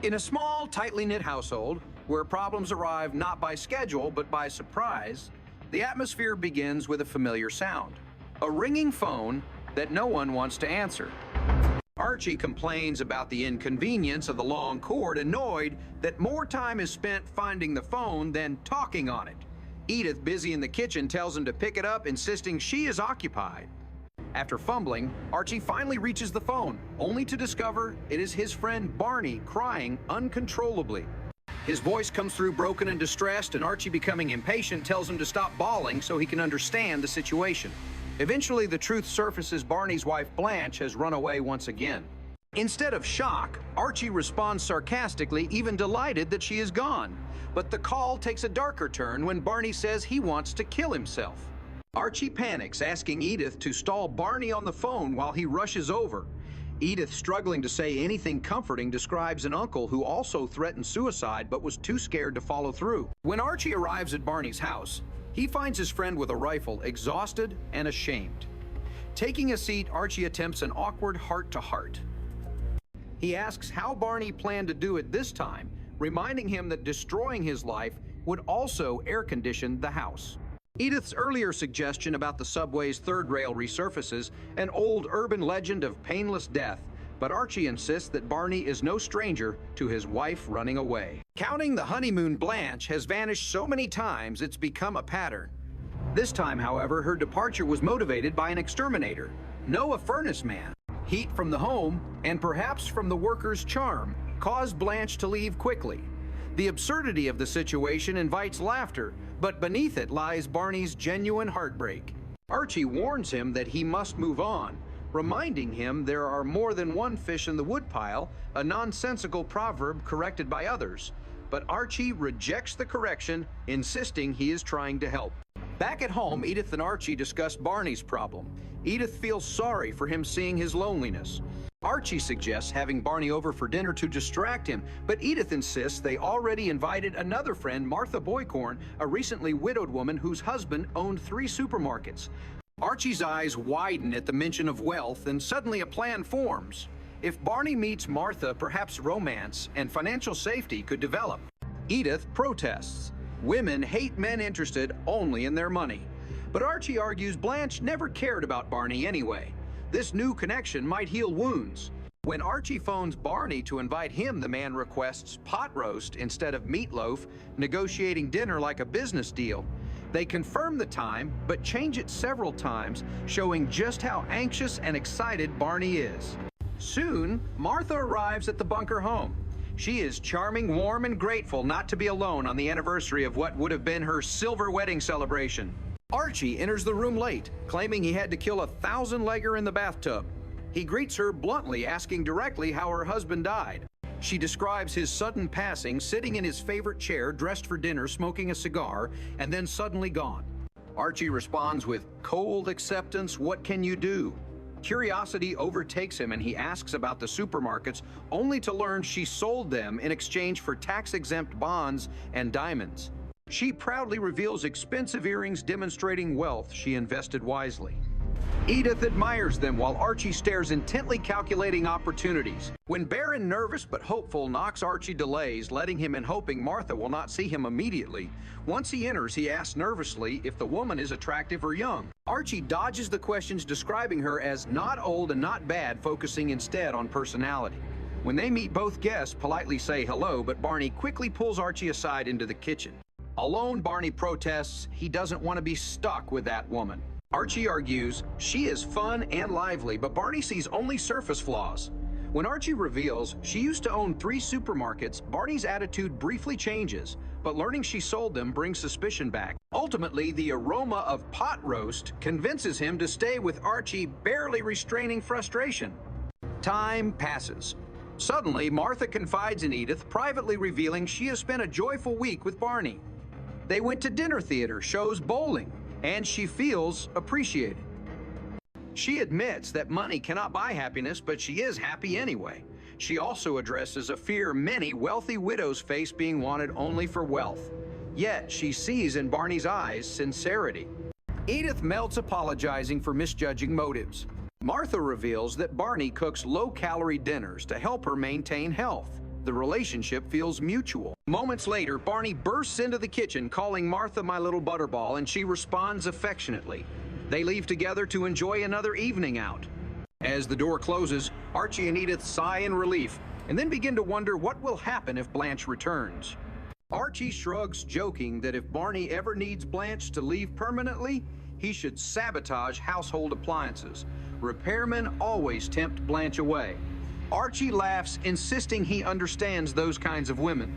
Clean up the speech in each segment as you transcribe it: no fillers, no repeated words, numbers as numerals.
In a small, tightly knit household, where problems arrive not by schedule but by surprise, the atmosphere begins with a familiar sound. A ringing phone that no one wants to answer. Archie complains about the inconvenience of the long cord, annoyed that more time is spent finding the phone than talking on it. Edith, busy in the kitchen, tells him to pick it up, insisting she is occupied. After fumbling, Archie finally reaches the phone, only to discover it is his friend Barney crying uncontrollably. His voice comes through broken and distressed, and Archie, becoming impatient, tells him to stop bawling so he can understand the situation. Eventually, the truth surfaces: Barney's wife Blanche has run away once again. Instead of shock, Archie responds sarcastically, even delighted that she is gone. But the call takes a darker turn when Barney says he wants to kill himself. Archie panics, asking Edith to stall Barney on the phone while he rushes over. Edith, struggling to say anything comforting, describes an uncle who also threatened suicide but was too scared to follow through. When Archie arrives at Barney's house, he finds his friend with a rifle, exhausted and ashamed. Taking a seat, Archie attempts an awkward heart-to-heart. He asks how Barney planned to do it this time, reminding him that destroying his life would also air-condition the house. Edith's earlier suggestion about the subway's third rail resurfaces an old urban legend of painless death, but Archie insists that Barney is no stranger to his wife running away. Counting the honeymoon, Blanche has vanished so many times it's become a pattern. This time, however, her departure was motivated by an exterminator, no a furnace man. Heat from the home, and perhaps from the worker's charm, caused Blanche to leave quickly. The absurdity of the situation invites laughter, but beneath it lies Barney's genuine heartbreak. Archie warns him that he must move on, reminding him there are more than one fish in the woodpile, a nonsensical proverb corrected by others. But Archie rejects the correction, insisting he is trying to help. Back at home, Edith and Archie discuss Barney's problem. Edith feels sorry for him seeing his loneliness. Archie suggests having Barney over for dinner to distract him, but Edith insists they already invited another friend, Martha Boycorn, a recently widowed woman whose husband owned 3 supermarkets. Archie's eyes widen at the mention of wealth, and suddenly a plan forms. If Barney meets Martha, perhaps romance and financial safety could develop. Edith protests. Women hate men interested only in their money. But Archie argues Blanche never cared about Barney anyway. This new connection might heal wounds. When Archie phones Barney to invite him, the man requests pot roast instead of meatloaf, negotiating dinner like a business deal. They confirm the time, but change it several times, showing just how anxious and excited Barney is. Soon, Martha arrives at the bunker home. She is charming, warm, and grateful not to be alone on the anniversary of what would have been her silver wedding celebration. Archie enters the room late, claiming he had to kill a 1,000-legger in the bathtub. He greets her bluntly, asking directly how her husband died. She describes his sudden passing, sitting in his favorite chair, dressed for dinner, smoking a cigar, and then suddenly gone. Archie responds with cold acceptance, "What can you do?" Curiosity overtakes him, and he asks about the supermarkets, only to learn she sold them in exchange for tax-exempt bonds and diamonds. She proudly reveals expensive earrings demonstrating wealth she invested wisely. Edith admires them while Archie stares intently, calculating opportunities. When Baron, nervous but hopeful, knocks, Archie delays, letting him in, hoping Martha will not see him immediately. Once he enters, he asks nervously if the woman is attractive or young. Archie dodges the questions, describing her as not old and not bad, focusing instead on personality. When they meet, both guests politely say hello, but Barney quickly pulls Archie aside into the kitchen. Alone, Barney protests he doesn't want to be stuck with that woman. Archie argues she is fun and lively, but Barney sees only surface flaws. When Archie reveals she used to own 3 supermarkets, Barney's attitude briefly changes, but learning she sold them brings suspicion back. Ultimately, the aroma of pot roast convinces him to stay with Archie, barely restraining frustration. Time passes. Suddenly, Martha confides in Edith, privately revealing she has spent a joyful week with Barney. They went to dinner theater, shows, bowling, and she feels appreciated. She admits that money cannot buy happiness, but she is happy anyway. She also addresses a fear many wealthy widows face, being wanted only for wealth. Yet she sees in Barney's eyes sincerity. Edith melts, apologizing for misjudging motives. Martha reveals that Barney cooks low-calorie dinners to help her maintain health. The relationship feels mutual. Moments later, Barney bursts into the kitchen calling Martha my little butterball, and she responds affectionately. They leave together to enjoy another evening out. As the door closes, Archie and Edith sigh in relief and then begin to wonder what will happen if Blanche returns. Archie shrugs, joking that if Barney ever needs Blanche to leave permanently, he should sabotage household appliances. Repairmen always tempt Blanche away. Archie laughs, insisting he understands those kinds of women.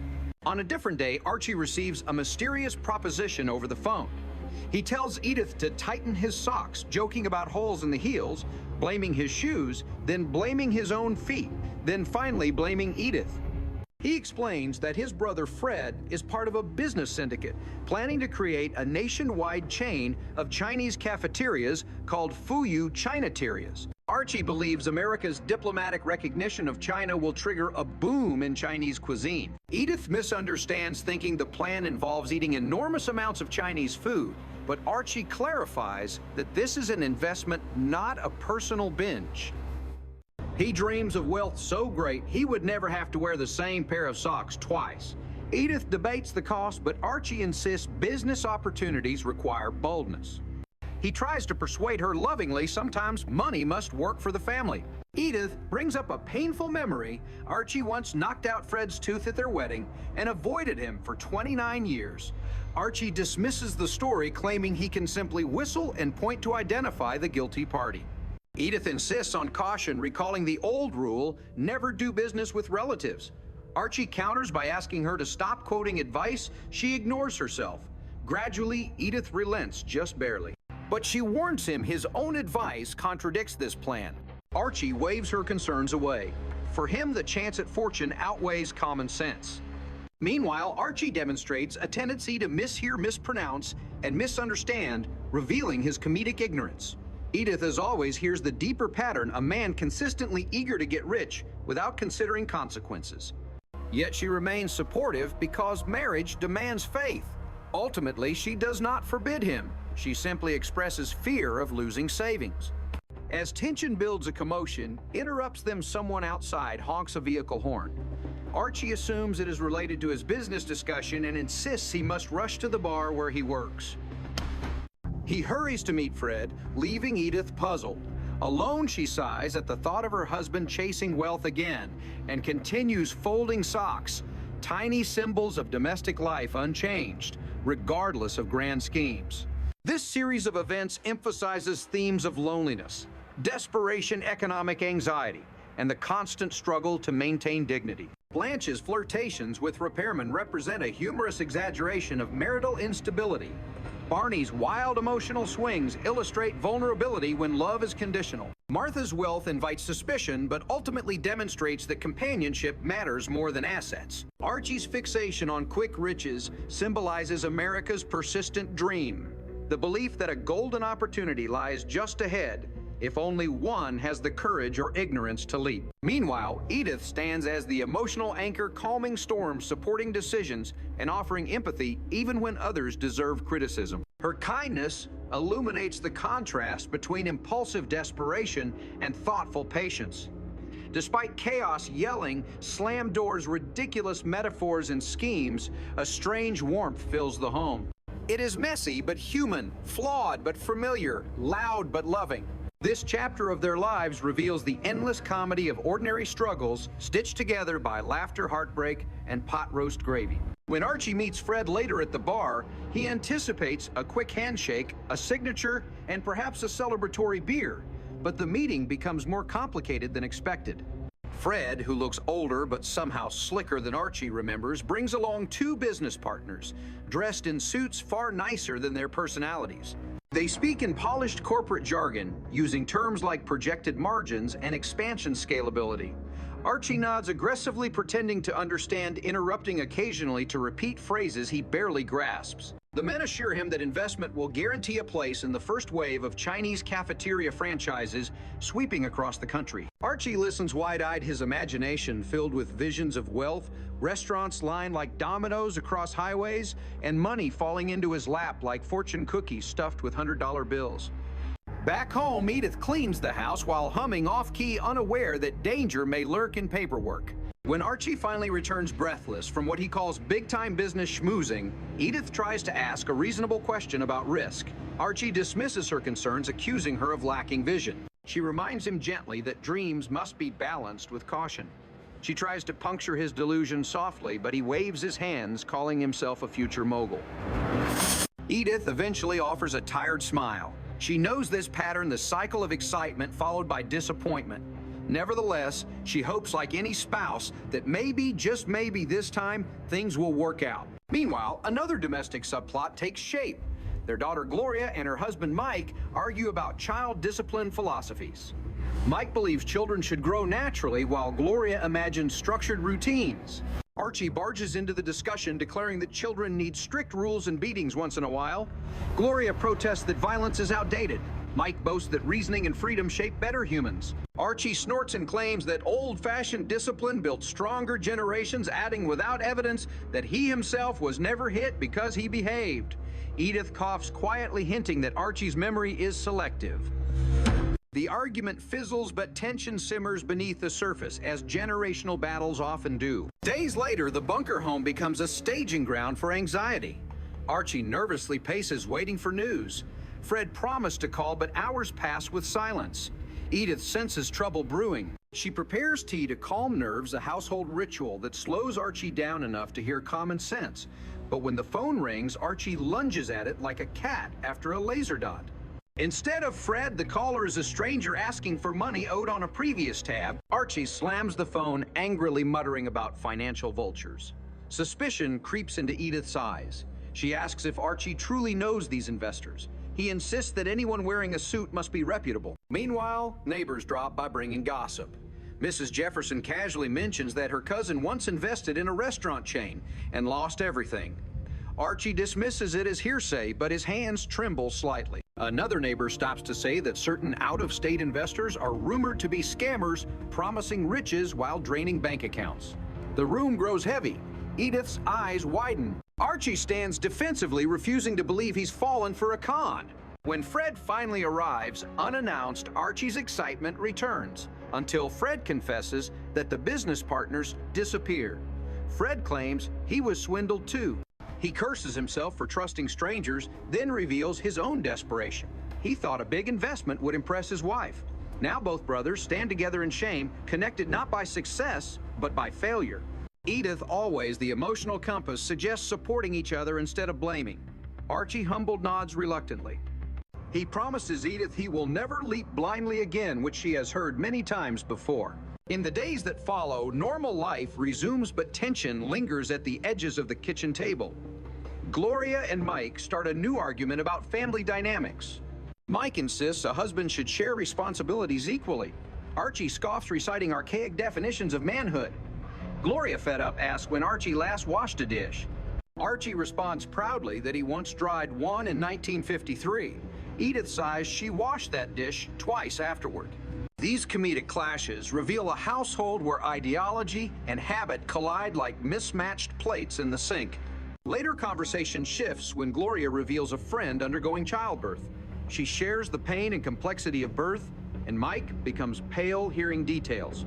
On a different day, Archie receives a mysterious proposition over the phone. He tells Edith to tighten his socks, joking about holes in the heels, blaming his shoes, then blaming his own feet, then finally blaming Edith. He explains that his brother Fred is part of a business syndicate planning to create a nationwide chain of Chinese cafeterias called Fuyu Chinaterias. Archie believes America's diplomatic recognition of China will trigger a boom in Chinese cuisine. Edith misunderstands, thinking the plan involves eating enormous amounts of Chinese food, but Archie clarifies that this is an investment, not a personal binge. He dreams of wealth so great he would never have to wear the same pair of socks twice. Edith debates the cost, but Archie insists business opportunities require boldness. He tries to persuade her lovingly sometimes money must work for the family. Edith brings up a painful memory. Archie once knocked out Fred's tooth at their wedding and avoided him for 29 years. Archie dismisses the story, claiming he can simply whistle and point to identify the guilty party. Edith insists on caution, recalling the old rule, never do business with relatives. Archie counters by asking her to stop quoting advice. She ignores herself. Gradually, Edith relents, just barely. But she warns him his own advice contradicts this plan. Archie waves her concerns away. For him, the chance at fortune outweighs common sense. Meanwhile, Archie demonstrates a tendency to mishear, mispronounce, and misunderstand, revealing his comedic ignorance. Edith, as always, hears the deeper pattern, a man consistently eager to get rich without considering consequences. Yet she remains supportive because marriage demands faith. Ultimately, she does not forbid him. She simply expresses fear of losing savings. As tension builds, a commotion interrupts them. Someone outside honks a vehicle horn. Archie assumes it is related to his business discussion and insists he must rush to the bar where he works. He hurries to meet Fred, leaving Edith puzzled. Alone, she sighs at the thought of her husband chasing wealth again and continues folding socks, tiny symbols of domestic life unchanged, regardless of grand schemes. This series of events emphasizes themes of loneliness, desperation, economic anxiety, and the constant struggle to maintain dignity. Blanche's flirtations with repairmen represent a humorous exaggeration of marital instability. Barney's wild emotional swings illustrate vulnerability when love is conditional. Martha's wealth invites suspicion, but ultimately demonstrates that companionship matters more than assets. Archie's fixation on quick riches symbolizes America's persistent dream, the belief that a golden opportunity lies just ahead if only one has the courage or ignorance to leap. Meanwhile, Edith stands as the emotional anchor, calming storms, supporting decisions, and offering empathy even when others deserve criticism. Her kindness illuminates the contrast between impulsive desperation and thoughtful patience. Despite chaos, yelling, slam doors, ridiculous metaphors, and schemes, a strange warmth fills the home. It is messy but human, flawed but familiar, loud but loving. This chapter of their lives reveals the endless comedy of ordinary struggles stitched together by laughter, heartbreak, and pot roast gravy. When Archie meets Fred later at the bar, he anticipates a quick handshake, a signature, and perhaps a celebratory beer. But the meeting becomes more complicated than expected. Fred, who looks older but somehow slicker than Archie remembers, brings along two business partners, dressed in suits far nicer than their personalities. They speak in polished corporate jargon, using terms like projected margins and expansion scalability. Archie nods aggressively, pretending to understand, interrupting occasionally to repeat phrases he barely grasps. The men assure him that investment will guarantee a place in the first wave of Chinese cafeteria franchises sweeping across the country. Archie listens wide-eyed, his imagination filled with visions of wealth, restaurants lined like dominoes across highways, and money falling into his lap like fortune cookies stuffed with $100 bills. Back home, Edith cleans the house while humming off-key, unaware that danger may lurk in paperwork. When Archie finally returns breathless from what he calls big-time business schmoozing, Edith tries to ask a reasonable question about risk. Archie dismisses her concerns, accusing her of lacking vision. She reminds him gently that dreams must be balanced with caution. She tries to puncture his delusion softly, but he waves his hands, calling himself a future mogul. Edith eventually offers a tired smile. She knows this pattern, the cycle of excitement followed by disappointment. Nevertheless, she hopes, like any spouse, that maybe, just maybe this time, things will work out. Meanwhile, another domestic subplot takes shape. Their daughter Gloria and her husband Mike argue about child discipline philosophies. Mike believes children should grow naturally, while Gloria imagines structured routines. Archie barges into the discussion, declaring that children need strict rules and beatings once in a while. Gloria protests that violence is outdated. Mike boasts that reasoning and freedom shape better humans. Archie snorts and claims that old-fashioned discipline built stronger generations, adding without evidence that he himself was never hit because he behaved. Edith coughs, quietly hinting that Archie's memory is selective. The argument fizzles, but tension simmers beneath the surface, as generational battles often do. Days later, the bunker home becomes a staging ground for anxiety. Archie nervously paces, waiting for news. Fred promised to call, but hours pass with silence. Edith senses trouble brewing. She prepares tea to calm nerves, a household ritual that slows Archie down enough to hear common sense. But when the phone rings, Archie lunges at it like a cat after a laser dot. Instead of Fred, the caller is a stranger asking for money owed on a previous tab. Archie slams the phone, angrily muttering about financial vultures. Suspicion creeps into Edith's eyes. She asks if Archie truly knows these investors. He insists that anyone wearing a suit must be reputable. Meanwhile, neighbors drop by bringing gossip. Mrs. Jefferson casually mentions that her cousin once invested in a restaurant chain and lost everything. Archie dismisses it as hearsay, but his hands tremble slightly. Another neighbor stops to say that certain out-of-state investors are rumored to be scammers, promising riches while draining bank accounts. The room grows heavy. Edith's eyes widen. Archie stands defensively, refusing to believe he's fallen for a con. When Fred finally arrives, unannounced, Archie's excitement returns, until Fred confesses that the business partners disappeared. Fred claims he was swindled too. He curses himself for trusting strangers, then reveals his own desperation. He thought a big investment would impress his wife. Now both brothers stand together in shame, connected not by success, but by failure. Edith, always the emotional compass, suggests supporting each other instead of blaming. Archie humbled nods reluctantly. He promises Edith he will never leap blindly again, which she has heard many times before. In the days that follow, normal life resumes, but tension lingers at the edges of the kitchen table. Gloria and Mike start a new argument about family dynamics. Mike insists a husband should share responsibilities equally. Archie scoffs, reciting archaic definitions of manhood. Gloria, fed up, asks when Archie last washed a dish. Archie responds proudly that he once dried one in 1953. Edith sighs she washed that dish twice afterward. These comedic clashes reveal a household where ideology and habit collide like mismatched plates in the sink. Later conversation shifts when Gloria reveals a friend undergoing childbirth. She shares the pain and complexity of birth, and Mike becomes pale hearing details.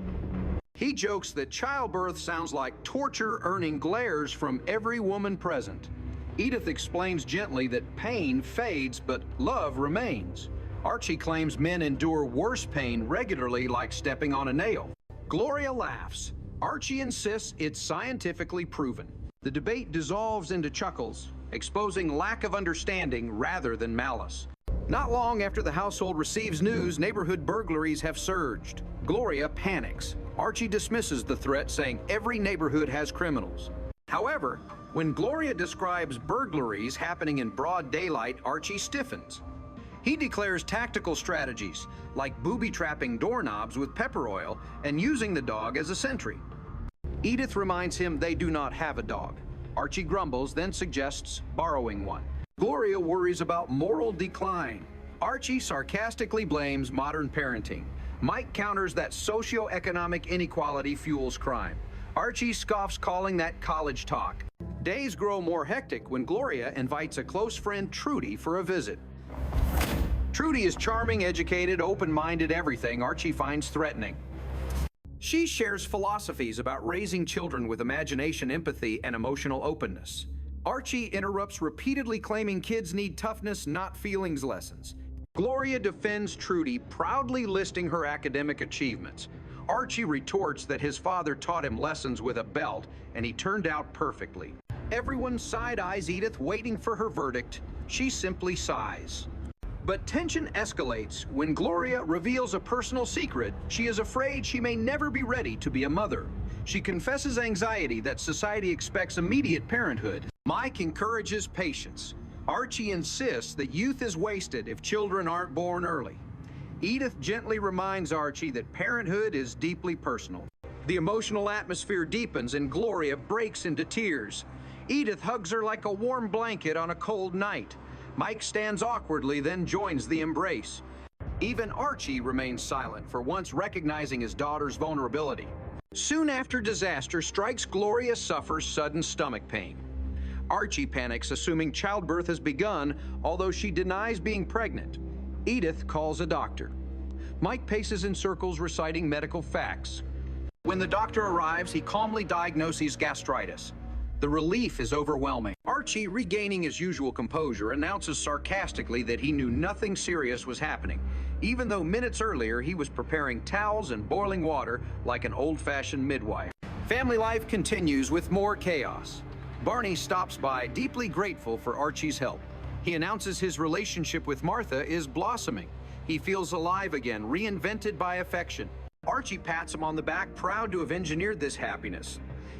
He jokes that childbirth sounds like torture, earning glares from every woman present. Edith explains gently that pain fades, but love remains. Archie claims men endure worse pain regularly, like stepping on a nail. Gloria laughs. Archie insists it's scientifically proven. The debate dissolves into chuckles, exposing lack of understanding rather than malice. Not long after the household receives news, neighborhood burglaries have surged. Gloria panics. Archie dismisses the threat, saying every neighborhood has criminals. However, when Gloria describes burglaries happening in broad daylight, Archie stiffens. He declares tactical strategies, like booby-trapping doorknobs with pepper oil and using the dog as a sentry. Edith reminds him they do not have a dog. Archie grumbles, then suggests borrowing one. Gloria worries about moral decline. Archie sarcastically blames modern parenting. Mike counters that socioeconomic inequality fuels crime. Archie scoffs, calling that college talk. Days grow more hectic when Gloria invites a close friend, Trudy, for a visit. Trudy is charming, educated, open-minded, everything Archie finds threatening. She shares philosophies about raising children with imagination, empathy, and emotional openness. Archie interrupts, repeatedly claiming kids need toughness, not feelings lessons. Gloria defends Trudy, proudly listing her academic achievements. Archie retorts that his father taught him lessons with a belt, and he turned out perfectly. Everyone side-eyes Edith, waiting for her verdict. She simply sighs. But tension escalates when Gloria reveals a personal secret. She is afraid she may never be ready to be a mother. She confesses anxiety that society expects immediate parenthood. Mike encourages patience. Archie insists that youth is wasted if children aren't born early. Edith gently reminds Archie that parenthood is deeply personal. The emotional atmosphere deepens and Gloria breaks into tears. Edith hugs her like a warm blanket on a cold night. Mike stands awkwardly, then joins the embrace. Even Archie remains silent, for once recognizing his daughter's vulnerability. Soon after disaster strikes, Gloria suffers sudden stomach pain. Archie panics, assuming childbirth has begun, although she denies being pregnant. Edith calls a doctor. Mike paces in circles, reciting medical facts. When the doctor arrives, he calmly diagnoses gastritis. The relief is overwhelming. Archie, regaining his usual composure, announces sarcastically that he knew nothing serious was happening, even though minutes earlier he was preparing towels and boiling water like an old-fashioned midwife. Family life continues with more chaos. Barney stops by, deeply grateful for Archie's help. He announces his relationship with Martha is blossoming. He feels alive again, reinvented by affection. Archie pats him on the back, proud to have engineered this happiness.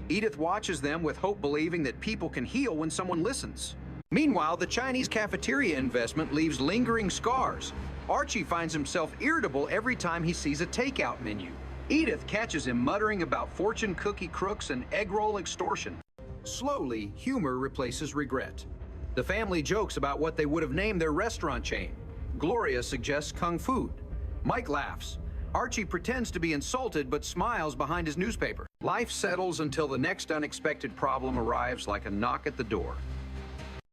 Edith watches them with hope, believing that people can heal when someone listens. Meanwhile, the Chinese cafeteria investment leaves lingering scars. Archie finds himself irritable every time he sees a takeout menu. Edith catches him muttering about fortune cookie crooks and egg roll extortion. Slowly, humor replaces regret. The family jokes about what they would have named their restaurant chain. Gloria suggests kung fu. Mike laughs. Archie pretends to be insulted but smiles behind his newspaper. Life settles until the next unexpected problem arrives like a knock at the door.